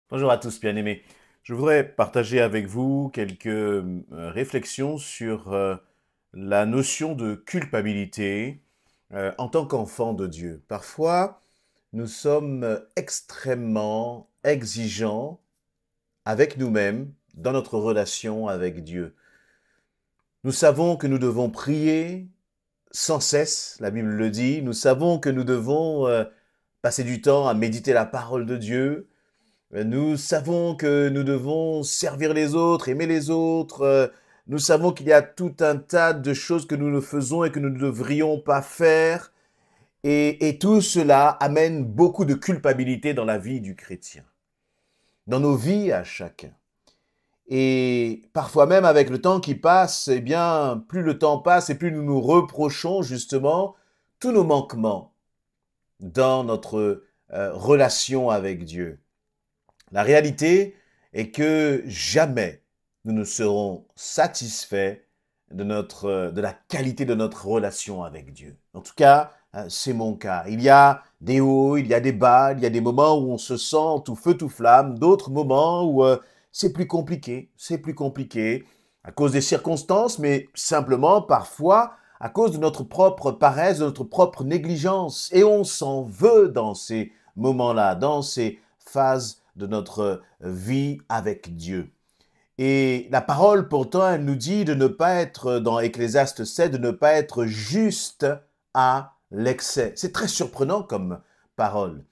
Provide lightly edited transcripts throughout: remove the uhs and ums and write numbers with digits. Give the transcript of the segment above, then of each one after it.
Bonjour à tous, bien-aimés. Je voudrais partager avec vous quelques réflexions sur la notion de culpabilité en tant qu'enfant de Dieu. Parfois, nous sommes extrêmement exigeants avec nous-mêmes dans notre relation avec Dieu. Nous savons que nous devons prier sans cesse, la Bible le dit. Nous savons que nous devons passer du temps à méditer la parole de Dieu. Nous savons que nous devons servir les autres, aimer les autres. Nous savons qu'il y a tout un tas de choses que nous ne faisons et que nous ne devrions pas faire. Et tout cela amène beaucoup de culpabilité dans la vie du chrétien, dans nos vies à chacun. Et parfois même avec le temps qui passe, eh bien, plus le temps passe et plus nous nous reprochons justement tous nos manquements dans notre relation avec Dieu. La réalité est que jamais nous ne serons satisfaits de la qualité de notre relation avec Dieu. En tout cas, c'est mon cas. Il y a des hauts, il y a des bas, il y a des moments où on se sent tout feu, tout flamme, d'autres moments où c'est plus compliqué à cause des circonstances, mais simplement parfois à cause de notre propre paresse, de notre propre négligence. Et on s'en veut dans ces moments-là, dans ces phases de notre vie avec Dieu. Et la parole, pourtant, elle nous dit de ne pas être, dans Ecclésiaste 7, de ne pas être juste à l'excès. C'est très surprenant comme parole.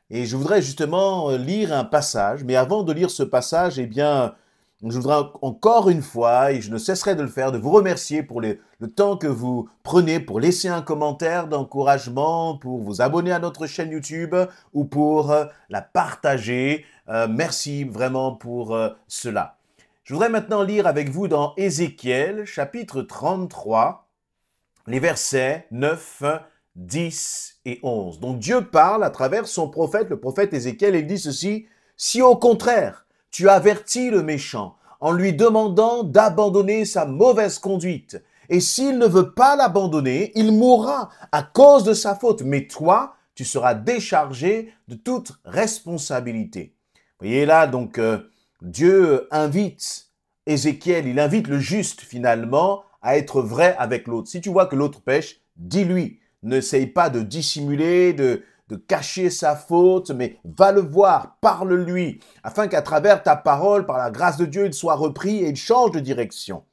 Et je voudrais justement lire un passage, mais avant de lire ce passage, eh bien, je voudrais encore une fois, et je ne cesserai de le faire, de vous remercier pour le temps que vous prenez pour laisser un commentaire d'encouragement, pour vous abonner à notre chaîne YouTube ou pour la partager. Merci vraiment pour cela. Je voudrais maintenant lire avec vous dans Ézéchiel, chapitre 33, les versets 9, 10 et 11. Donc Dieu parle à travers son prophète, le prophète Ézéchiel, et il dit ceci: « Si au contraire, tu avertis le méchant en lui demandant d'abandonner sa mauvaise conduite, et s'il ne veut pas l'abandonner, il mourra à cause de sa faute, mais toi, tu seras déchargé de toute responsabilité. » Vous voyez là, donc, Dieu invite Ézéchiel, il invite le juste finalement à être vrai avec l'autre. Si tu vois que l'autre pêche, dis-lui. N'essaye pas de dissimuler, de cacher sa faute, mais va le voir, parle-lui, afin qu'à travers ta parole, par la grâce de Dieu, il soit repris et il change de direction.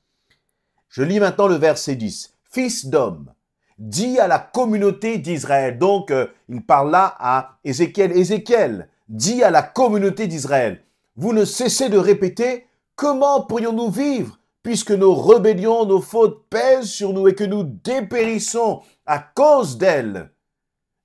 Je lis maintenant le verset 10. « Fils d'homme, dis à la communauté d'Israël. » Donc, il parle là à Ézéchiel. « Ézéchiel, dis à la communauté d'Israël. Vous ne cessez de répéter, comment pourrions-nous vivre puisque nos rébellions, nos fautes pèsent sur nous et que nous dépérissons à cause d'elles?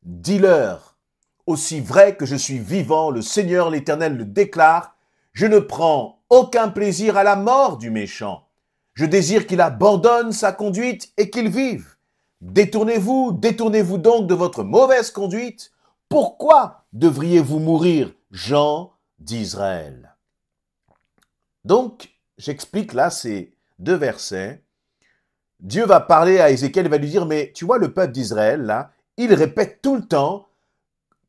Dis-leur, aussi vrai que je suis vivant, le Seigneur l'Éternel le déclare, je ne prends aucun plaisir à la mort du méchant. Je désire qu'il abandonne sa conduite et qu'il vive. Détournez-vous donc de votre mauvaise conduite. Pourquoi devriez-vous mourir, gens d'Israël? » Donc, j'explique là ces deux versets. Dieu va parler à Ézéchiel, il va lui dire, mais tu vois le peuple d'Israël là, il répète tout le temps,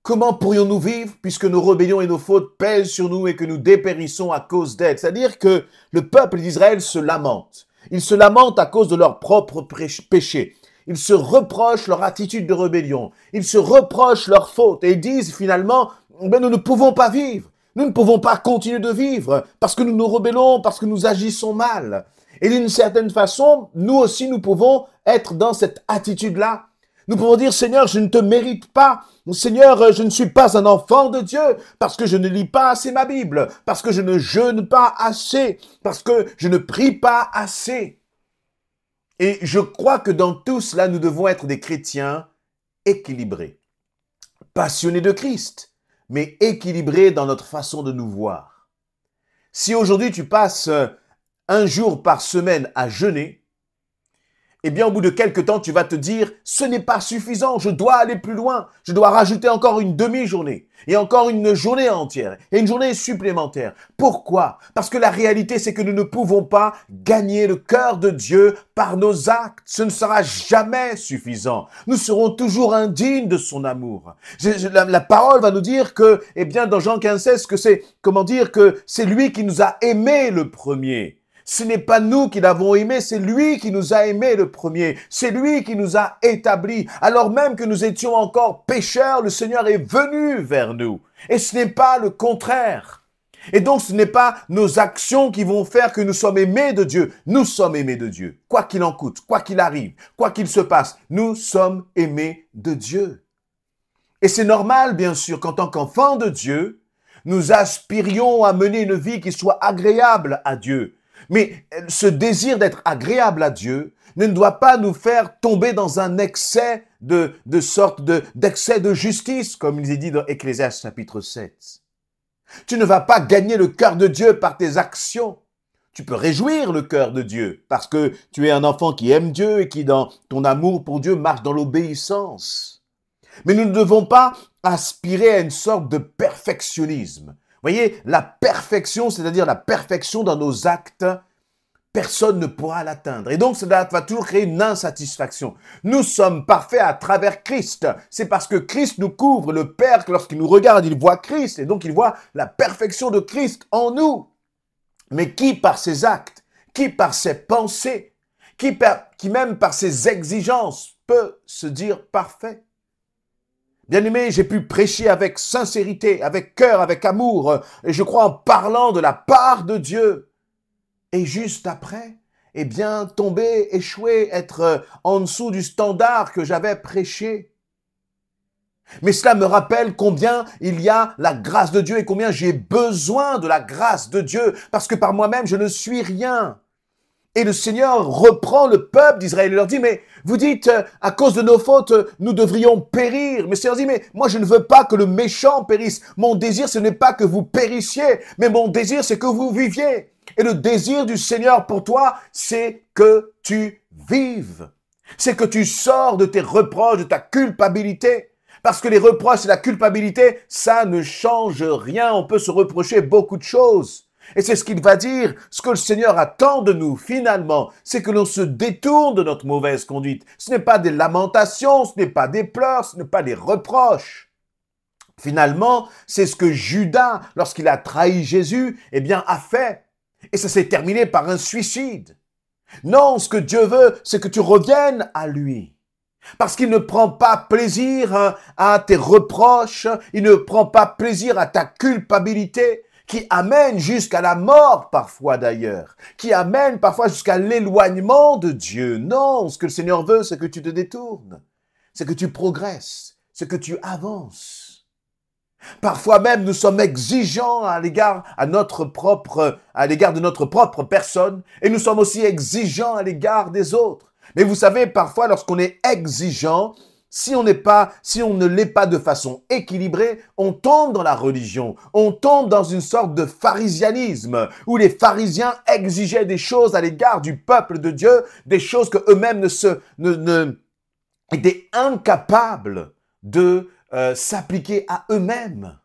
comment pourrions-nous vivre puisque nos rébellions et nos fautes pèsent sur nous et que nous dépérissons à cause d'elles? C'est-à-dire que le peuple d'Israël se lamente. Ils se lamentent à cause de leurs propres péchés. Ils se reprochent leur attitude de rébellion. Ils se reprochent leurs fautes et ils disent finalement, ben, nous ne pouvons pas vivre. Nous ne pouvons pas continuer de vivre parce que nous nous rebellons, parce que nous agissons mal. Et d'une certaine façon, nous aussi, nous pouvons être dans cette attitude-là. Nous pouvons dire, Seigneur, je ne te mérite pas. Seigneur, je ne suis pas un enfant de Dieu parce que je ne lis pas assez ma Bible, parce que je ne jeûne pas assez, parce que je ne prie pas assez. Et je crois que dans tout cela, nous devons être des chrétiens équilibrés, passionnés de Christ, mais équilibrés dans notre façon de nous voir. Si aujourd'hui tu passes un jour par semaine à jeûner, eh bien, au bout de quelques temps, tu vas te dire, ce n'est pas suffisant, je dois aller plus loin, je dois rajouter encore une demi-journée, et encore une journée entière, et une journée supplémentaire. Pourquoi? Parce que la réalité, c'est que nous ne pouvons pas gagner le cœur de Dieu par nos actes. Ce ne sera jamais suffisant. Nous serons toujours indignes de son amour. La parole va nous dire que, eh bien, dans Jean 15,16, que c'est, comment dire, que c'est lui qui nous a aimés le premier. Ce n'est pas nous qui l'avons aimé, c'est lui qui nous a aimés le premier. C'est lui qui nous a établis. Alors même que nous étions encore pécheurs, le Seigneur est venu vers nous. Et ce n'est pas le contraire. Et donc ce n'est pas nos actions qui vont faire que nous sommes aimés de Dieu. Nous sommes aimés de Dieu. Quoi qu'il en coûte, quoi qu'il arrive, quoi qu'il se passe, nous sommes aimés de Dieu. Et c'est normal, bien sûr, qu'en tant qu'enfants de Dieu, nous aspirions à mener une vie qui soit agréable à Dieu. Mais ce désir d'être agréable à Dieu ne doit pas nous faire tomber dans un excès d'excès de justice, comme il est dit dans Ecclésiaste chapitre 7. Tu ne vas pas gagner le cœur de Dieu par tes actions. Tu peux réjouir le cœur de Dieu parce que tu es un enfant qui aime Dieu et qui, dans ton amour pour Dieu, marche dans l'obéissance. Mais nous ne devons pas aspirer à une sorte de perfectionnisme. Vous voyez, la perfection, c'est-à-dire la perfection dans nos actes, personne ne pourra l'atteindre. Et donc, cela va toujours créer une insatisfaction. Nous sommes parfaits à travers Christ. C'est parce que Christ nous couvre. Le Père, lorsqu'il nous regarde, il voit Christ. Et donc, il voit la perfection de Christ en nous. Mais qui par ses actes, qui par ses pensées, qui même par ses exigences peut se dire parfait? Bien-aimé, j'ai pu prêcher avec sincérité, avec cœur, avec amour, et je crois en parlant de la part de Dieu. Et juste après, eh bien, tomber, échouer, être en dessous du standard que j'avais prêché. Mais cela me rappelle combien il y a la grâce de Dieu et combien j'ai besoin de la grâce de Dieu, parce que par moi-même, je ne suis rien. Et le Seigneur reprend le peuple d'Israël et leur dit, mais vous dites, à cause de nos fautes, nous devrions périr. Mais le Seigneur dit, mais moi je ne veux pas que le méchant périsse. Mon désir, ce n'est pas que vous périssiez, mais mon désir, c'est que vous viviez. Et le désir du Seigneur pour toi, c'est que tu vives. C'est que tu sors de tes reproches, de ta culpabilité. Parce que les reproches et la culpabilité, ça ne change rien. On peut se reprocher beaucoup de choses. Et c'est ce qu'il va dire, ce que le Seigneur attend de nous finalement, c'est que l'on se détourne de notre mauvaise conduite. Ce n'est pas des lamentations, ce n'est pas des pleurs, ce n'est pas des reproches. Finalement, c'est ce que Judas, lorsqu'il a trahi Jésus, eh bien, a fait. Et ça s'est terminé par un suicide. Non, ce que Dieu veut, c'est que tu reviennes à lui. Parce qu'il ne prend pas plaisir à tes reproches, il ne prend pas plaisir à ta culpabilité, qui amène jusqu'à la mort parfois d'ailleurs, qui amène parfois jusqu'à l'éloignement de Dieu. Non, ce que le Seigneur veut, c'est que tu te détournes, c'est que tu progresses, c'est que tu avances. Parfois même, nous sommes exigeants à l'égard de notre propre personne, et nous sommes aussi exigeants à l'égard des autres. Mais vous savez, parfois, lorsqu'on est exigeant, si on ne l'est pas de façon équilibrée, on tombe dans la religion, on tombe dans une sorte de pharisianisme, où les pharisiens exigeaient des choses à l'égard du peuple de Dieu, des choses que eux-mêmes étaient incapables de s'appliquer à eux-mêmes.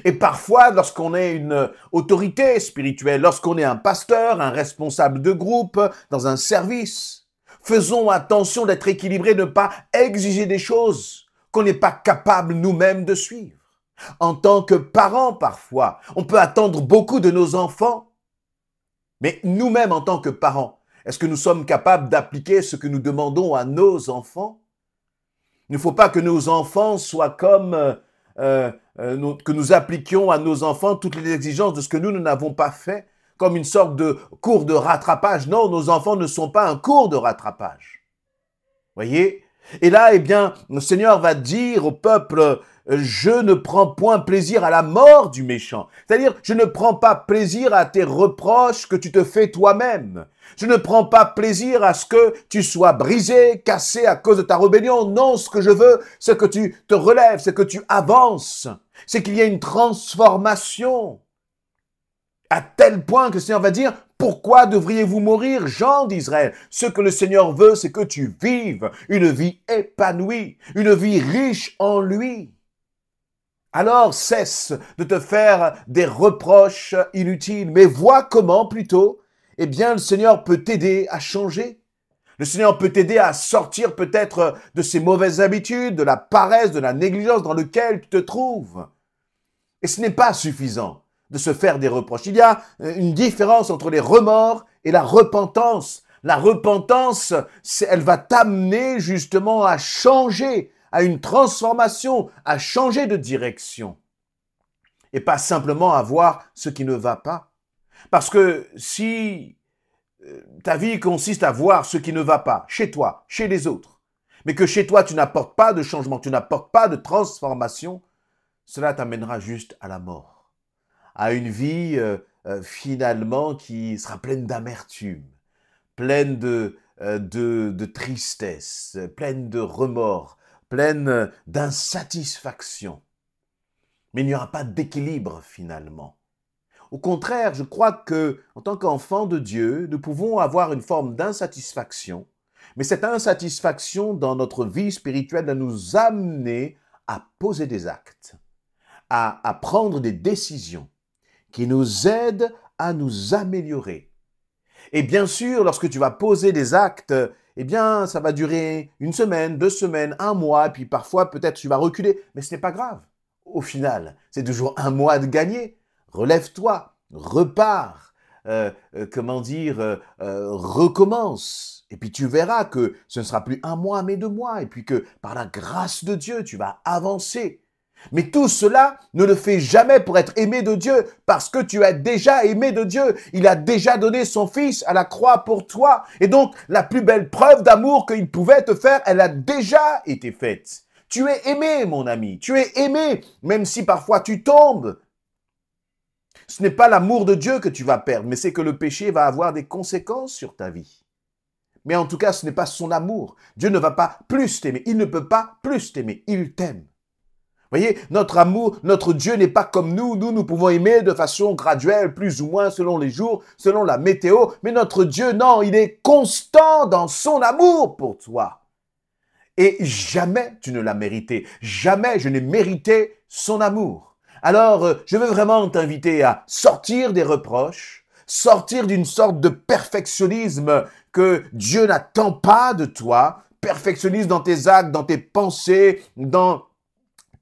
Et parfois, lorsqu'on est une autorité spirituelle, lorsqu'on est un pasteur, un responsable de groupe, dans un service, faisons attention d'être équilibrés, de ne pas exiger des choses qu'on n'est pas capable nous-mêmes de suivre. En tant que parents, parfois, on peut attendre beaucoup de nos enfants, mais nous-mêmes, en tant que parents, est-ce que nous sommes capables d'appliquer ce que nous demandons à nos enfants? Il ne faut pas que nos enfants soient comme que nous appliquions à nos enfants toutes les exigences de ce que nous n'avons pas fait, comme une sorte de cours de rattrapage. Non, nos enfants ne sont pas un cours de rattrapage. Voyez? Et là, eh bien, le Seigneur va dire au peuple, je ne prends point plaisir à la mort du méchant. C'est-à-dire, je ne prends pas plaisir à tes reproches que tu te fais toi-même. Je ne prends pas plaisir à ce que tu sois brisé, cassé à cause de ta rébellion. Non, ce que je veux, c'est que tu te relèves, c'est que tu avances. C'est qu'il y ait une transformation. À tel point que le Seigneur va dire, Pourquoi devriez-vous mourir, gens d'Israël? Ce que le Seigneur veut, c'est que tu vives une vie épanouie, une vie riche en lui. Alors cesse de te faire des reproches inutiles, mais vois comment plutôt, eh bien, le Seigneur peut t'aider à changer. Le Seigneur peut t'aider à sortir peut-être de ces mauvaises habitudes, de la paresse, de la négligence dans lequel tu te trouves. Et ce n'est pas suffisant de se faire des reproches. Il y a une différence entre les remords et la repentance. La repentance, elle va t'amener justement à changer, à une transformation, à changer de direction. Et pas simplement à voir ce qui ne va pas. Parce que si ta vie consiste à voir ce qui ne va pas chez toi, chez les autres, mais que chez toi tu n'apportes pas de changement, tu n'apportes pas de transformation, cela t'amènera juste à la mort, à une vie finalement qui sera pleine d'amertume, pleine de tristesse, pleine de remords, pleine d'insatisfaction. Mais il n'y aura pas d'équilibre finalement. Au contraire, je crois que, en tant qu'enfants de Dieu, nous pouvons avoir une forme d'insatisfaction, mais cette insatisfaction dans notre vie spirituelle doit nous amener à poser des actes, à prendre des décisions qui nous aident à nous améliorer. Et bien sûr, lorsque tu vas poser des actes, eh bien, ça va durer une semaine, 2 semaines, 1 mois, puis parfois peut-être tu vas reculer, mais ce n'est pas grave. Au final, c'est toujours 1 mois de gagné. Relève-toi, repars, recommence. Et puis tu verras que ce ne sera plus 1 mois, mais 2 mois. Et puis que par la grâce de Dieu, tu vas avancer. Mais tout cela ne le fait jamais pour être aimé de Dieu, parce que tu es déjà aimé de Dieu. Il a déjà donné son Fils à la croix pour toi. Et donc, la plus belle preuve d'amour qu'il pouvait te faire, elle a déjà été faite. Tu es aimé, mon ami. Tu es aimé, même si parfois tu tombes. Ce n'est pas l'amour de Dieu que tu vas perdre, mais c'est que le péché va avoir des conséquences sur ta vie. Mais en tout cas, ce n'est pas son amour. Dieu ne va pas plus t'aimer. Il ne peut pas plus t'aimer. Il t'aime. Voyez, notre amour, notre Dieu n'est pas comme nous. Nous pouvons aimer de façon graduelle, plus ou moins selon les jours, selon la météo. Mais notre Dieu, non, il est constant dans son amour pour toi. Et jamais tu ne l'as mérité. Jamais je n'ai mérité son amour. Alors, je veux vraiment t'inviter à sortir des reproches, sortir d'une sorte de perfectionnisme que Dieu n'attend pas de toi, perfectionnisme dans tes actes, dans tes pensées, dans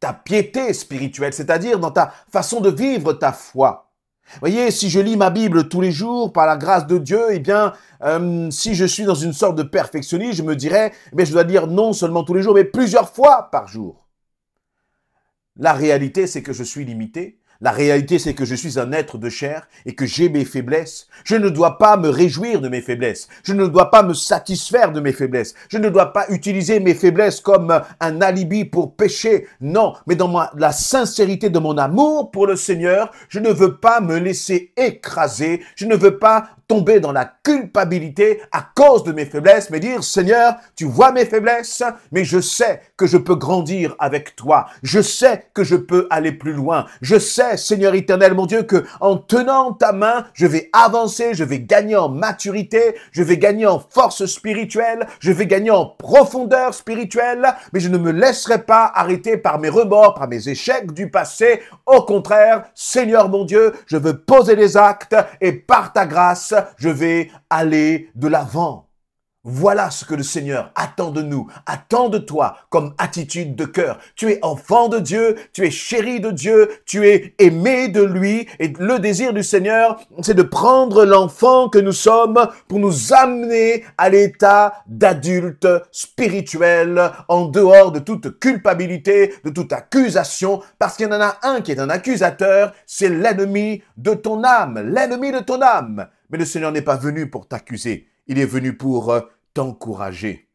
ta piété spirituelle, c'est-à-dire dans ta façon de vivre ta foi. Voyez, si je lis ma Bible tous les jours par la grâce de Dieu, eh bien, si je suis dans une sorte de perfectionnisme, je me dirais, eh je dois lire non seulement tous les jours, mais plusieurs fois par jour. La réalité, c'est que je suis limité. La réalité, c'est que je suis un être de chair et que j'ai mes faiblesses. Je ne dois pas me réjouir de mes faiblesses. Je ne dois pas me satisfaire de mes faiblesses. Je ne dois pas utiliser mes faiblesses comme un alibi pour pécher. Non, mais dans la sincérité de mon amour pour le Seigneur, je ne veux pas me laisser écraser. Je ne veux pas tomber dans la culpabilité à cause de mes faiblesses, mais dire, Seigneur, tu vois mes faiblesses, mais je sais que je peux grandir avec toi. Je sais que je peux aller plus loin. Je sais, Seigneur éternel, mon Dieu, que en tenant ta main, je vais avancer, je vais gagner en maturité, je vais gagner en force spirituelle, je vais gagner en profondeur spirituelle, mais je ne me laisserai pas arrêter par mes remords, par mes échecs du passé. Au contraire, Seigneur mon Dieu, je veux poser des actes et par ta grâce, je vais aller de l'avant. Voilà ce que le Seigneur attend de nous, attend de toi comme attitude de cœur. Tu es enfant de Dieu, tu es chéri de Dieu, tu es aimé de lui. Et le désir du Seigneur, c'est de prendre l'enfant que nous sommes pour nous amener à l'état d'adulte spirituel, en dehors de toute culpabilité, de toute accusation, parce qu'il y en a un qui est un accusateur, c'est l'ennemi de ton âme, l'ennemi de ton âme. Mais le Seigneur n'est pas venu pour t'accuser. Il est venu pour t'encourager.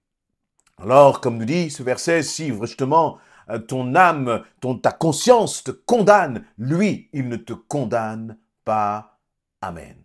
Alors, comme nous dit ce verset, si justement ton âme, ta conscience te condamne, lui, il ne te condamne pas. Amen.